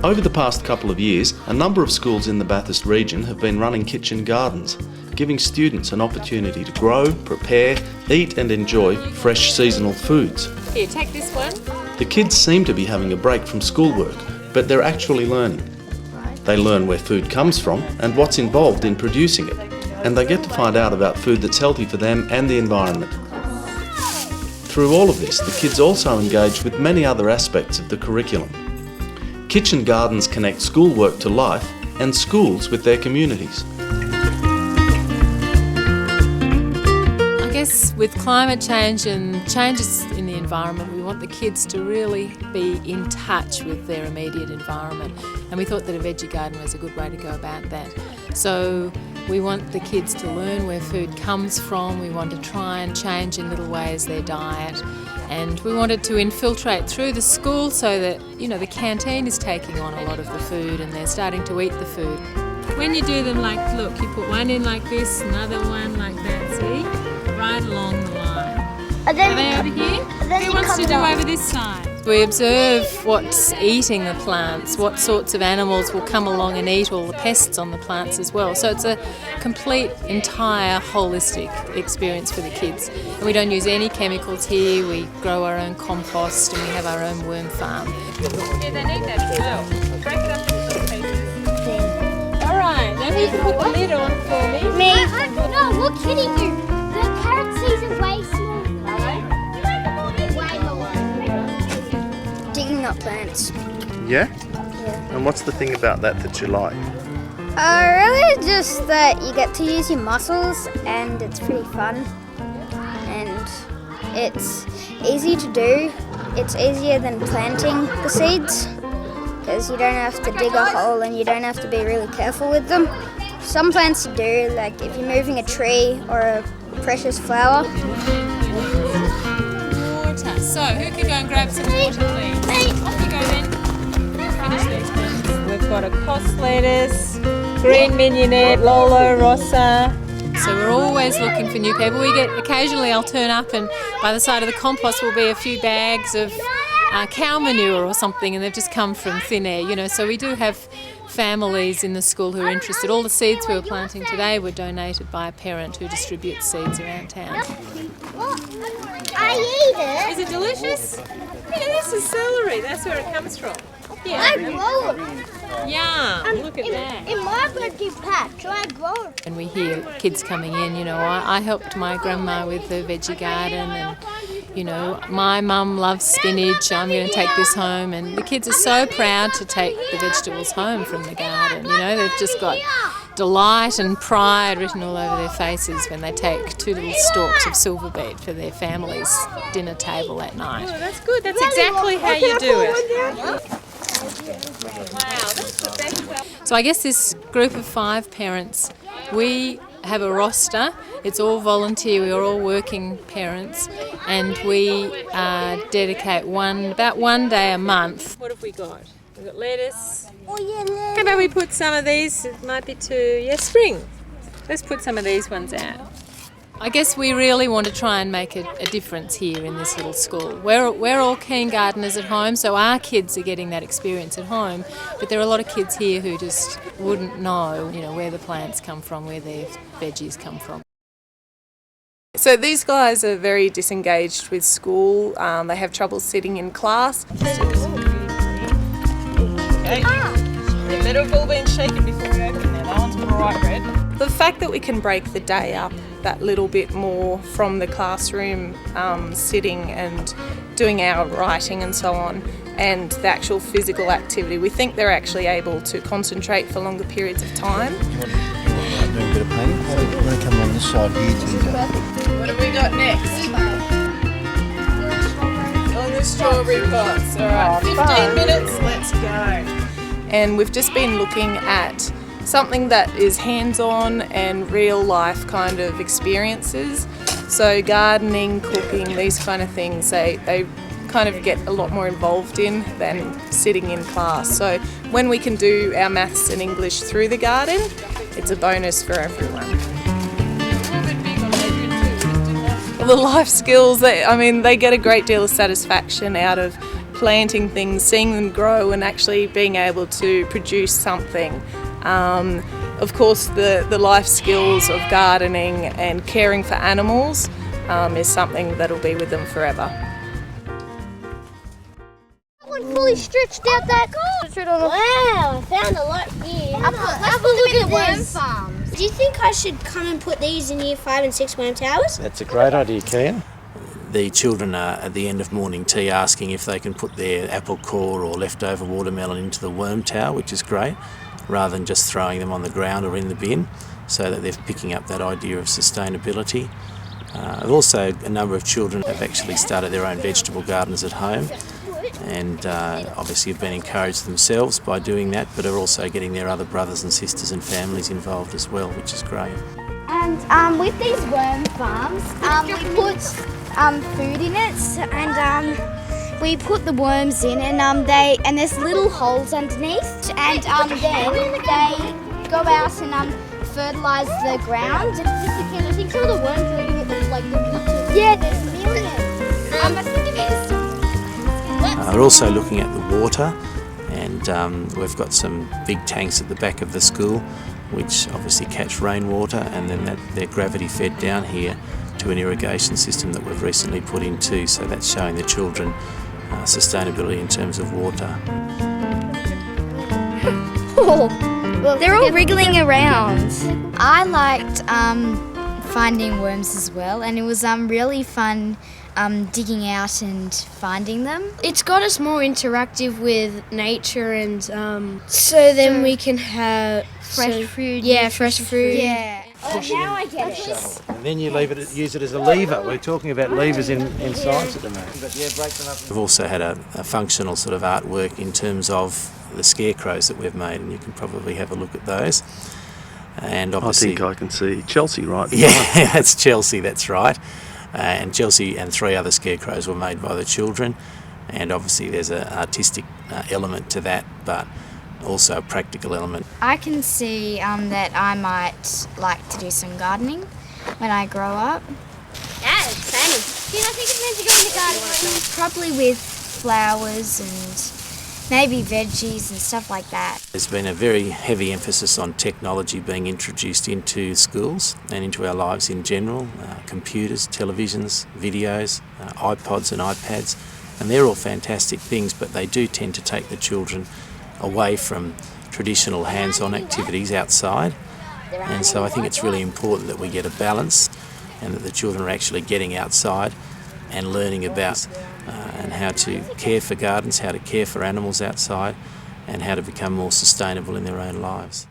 Over the past couple of years, a number of schools in the Bathurst region have been running kitchen gardens, giving students an opportunity to grow, prepare, eat and enjoy fresh seasonal foods. Here, take this one. The kids seem to be having a break from schoolwork, but they're actually learning. They learn where food comes from and what's involved in producing it, and they get to find out about food that's healthy for them and the environment. Through all of this, the kids also engage with many other aspects of the curriculum. Kitchen gardens connect schoolwork to life and schools with their communities. I guess with climate change and changes in the environment, we want the kids to really be in touch with their immediate environment, and we thought that a veggie garden was a good way to go about that. So we want the kids to learn where food comes from, we want to try and change in little ways their diet, and we wanted to infiltrate through the school so that, you know, the canteen is taking on a lot of the food and they're starting to eat the food. When you do them like, look, you put one in like this, another one like that, see? Right along the line. Are they over here? Who wants to do over this side? We observe what's eating the plants, what sorts of animals will come along and eat all the pests on the plants as well. So it's a complete, entire, holistic experience for the kids. And we don't use any chemicals here, we grow our own compost and we have our own worm farm. Yeah, they need that as well. Break it up into little pieces. Alright, now you can put the lid on for me. No, what can you do? The carrot seeds are way smaller. Digging up plants. Yeah? Yeah. And what's the thing about that you like? Really just that you get to use your muscles and it's pretty fun. And it's easy to do. It's easier than planting the seeds because you don't have to dig a hole and you don't have to be really careful with them. Some plants you do, like if you're moving a tree or a precious flower. Water. So, who can go and grab some water, please? Off you go then. Finish these ones. We've got a cos lettuce, green mignonette, Lolo, Rossa. So we're always looking for new people. Occasionally I'll turn up and by the side of the compost will be a few bags of cow manure or something, and they've just come from thin air, you know. So we do have families in the school who are interested. All the seeds we were planting today were donated by a parent who distributes seeds around town. I eat it. Is it delicious? Yeah, this is celery. That's where it comes from. Yeah. I grow it. Yum, look at that. In my birthday patch, I grow it. And we hear kids coming in, you know, I helped my grandma with the veggie garden and, you know, my mum loves spinach, I'm going to take this home. And the kids are so proud to take the vegetables home from the garden, you know, they've just got delight and pride written all over their faces when they take 2 little stalks of silver beet for their family's dinner table at night. Oh, that's good, that's exactly how you do it. Wow, that's the best. So I guess this group of 5 parents, we have a roster. It's all volunteer, we're all working parents, and we dedicate about one day a month. What have we got? We've got lettuce. Oh, yeah, How about we put some of these, it might be spring. Let's put some of these ones out. I guess we really want to try and make a difference here in this little school. We're all keen gardeners at home, so our kids are getting that experience at home, but there are a lot of kids here who just wouldn't know, you know, where the plants come from, where their veggies come from. So these guys are very disengaged with school. They have trouble sitting in class. Okay. They better have all been shaken before we open them. That one's bright red. The fact that we can break the day up that little bit more from the classroom sitting and doing our writing and so on, and the actual physical activity, we think they're actually able to concentrate for longer periods of time. Doing a bit of painting. We're going to come along this side here to What have we got next? On the strawberry pots. All right, 15 minutes, let's go. And we've just been looking at something that is hands-on and real-life kind of experiences. So gardening, cooking, these kind of things, they kind of get a lot more involved in than sitting in class. So when we can do our maths and English through the garden, it's a bonus for everyone. The life skills, they get a great deal of satisfaction out of planting things, seeing them grow and actually being able to produce something. Of course, the life skills of gardening and caring for animals is something that'll be with them forever. Fully stretched out that goal. Wow, I found a lot here. Have a look at the worm farms. Do you think I should come and put these in year 5 and 6 worm towers? That's a great idea, Kian. The children are at the end of morning tea asking if they can put their apple core or leftover watermelon into the worm tower, which is great, rather than just throwing them on the ground or in the bin, so that they're picking up that idea of sustainability. Also, a number of children have actually started their own vegetable gardens at home, and obviously have been encouraged themselves by doing that, but are also getting their other brothers and sisters and families involved as well, which is great. And with these worm farms, we put food in it, and we put the worms in, and there's little holes underneath, and then they go out and fertilise the ground. I think some of the worms are living at the Yeah, there's millions. I think it is. We're also looking at the water, and we've got some big tanks at the back of the school which obviously catch rainwater, and then they're gravity fed down here to an irrigation system that we've recently put in too, so that's showing the children sustainability in terms of water. They're all wriggling around. I liked finding worms as well, and it was really fun digging out and finding them. It's got us more interactive with nature, and so then we can have Fresh food. Yeah, fresh food. Yeah. Now I get it. And then you use it as a lever. We're talking about levers in science at the moment. But yeah, break them up. We've also had a functional sort of artwork in terms of the scarecrows that we've made, and you can probably have a look at those. And obviously, I think I can see Chelsea right behind. Yeah, that's Chelsea, that's right. And Chelsea and 3 other scarecrows were made by the children, and obviously there's an artistic element to that, but also a practical element. I can see that I might like to do some gardening when I grow up. Yeah, it's exciting. I think it's meant to go in the garden. Probably with flowers and maybe veggies and stuff like that. There's been a very heavy emphasis on technology being introduced into schools and into our lives in general. Computers, televisions, videos, iPods and iPads, and they're all fantastic things, but they do tend to take the children away from traditional hands-on activities outside, and so I think it's really important that we get a balance and that the children are actually getting outside and learning about and how to care for gardens, how to care for animals outside, and how to become more sustainable in their own lives.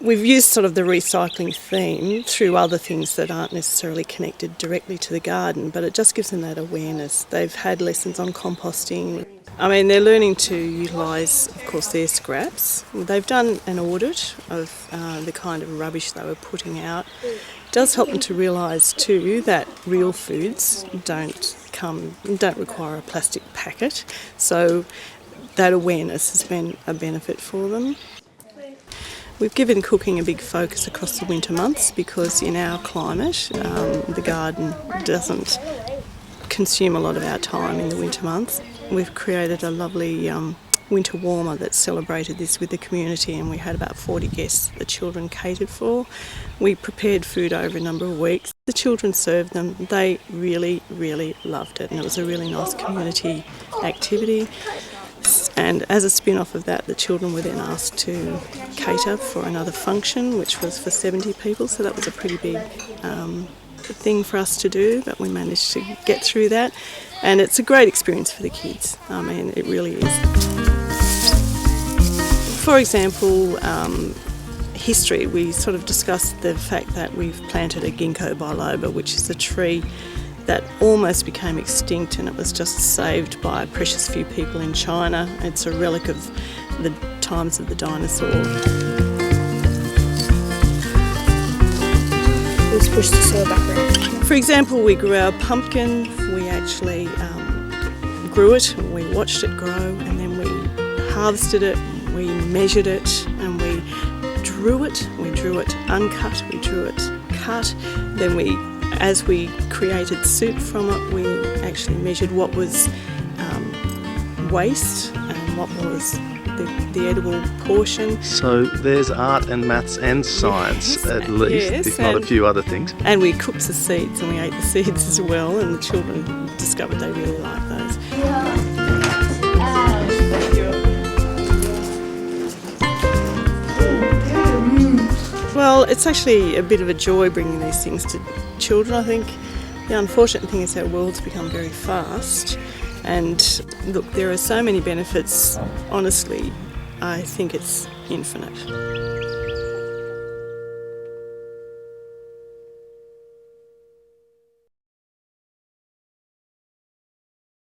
We've used sort of the recycling theme through other things that aren't necessarily connected directly to the garden, but it just gives them that awareness. They've had lessons on composting. I mean, they're learning to utilise, of course, their scraps. They've done an audit of the kind of rubbish they were putting out. It does help them to realise too that real foods don't require a plastic packet, so that awareness has been a benefit for them. We've given cooking a big focus across the winter months because in our climate, the garden doesn't consume a lot of our time in the winter months. We've created a lovely winter warmer that celebrated this with the community, and we had about 40 guests the children catered for. We prepared food over a number of weeks. The children served them. They really, really loved it, and it was a really nice community activity. And as a spin-off of that, the children were then asked to cater for another function, which was for 70 people, so that was a pretty big thing for us to do, but we managed to get through that. And it's a great experience for the kids. I mean, it really is. For example, history, we sort of discussed the fact that we've planted a ginkgo biloba, which is a tree that almost became extinct, and it was just saved by a precious few people in China. It's a relic of the times of the dinosaur. Let's push the soil back around. For example, we grew our pumpkin. We actually grew it, and we watched it grow, and then we harvested it, we measured it, and we drew it. We drew it uncut, we drew it cut. Then as we created soup from it, we actually measured what was waste and what was the edible portion. So there's art and maths and science at least, yes, if not a few other things. And we cooked the seeds and we ate the seeds as well, and the children discovered they really liked those. Well, it's actually a bit of a joy bringing these things to children, I think. The unfortunate thing is our world's become very fast, and look, there are so many benefits. Honestly, I think it's infinite.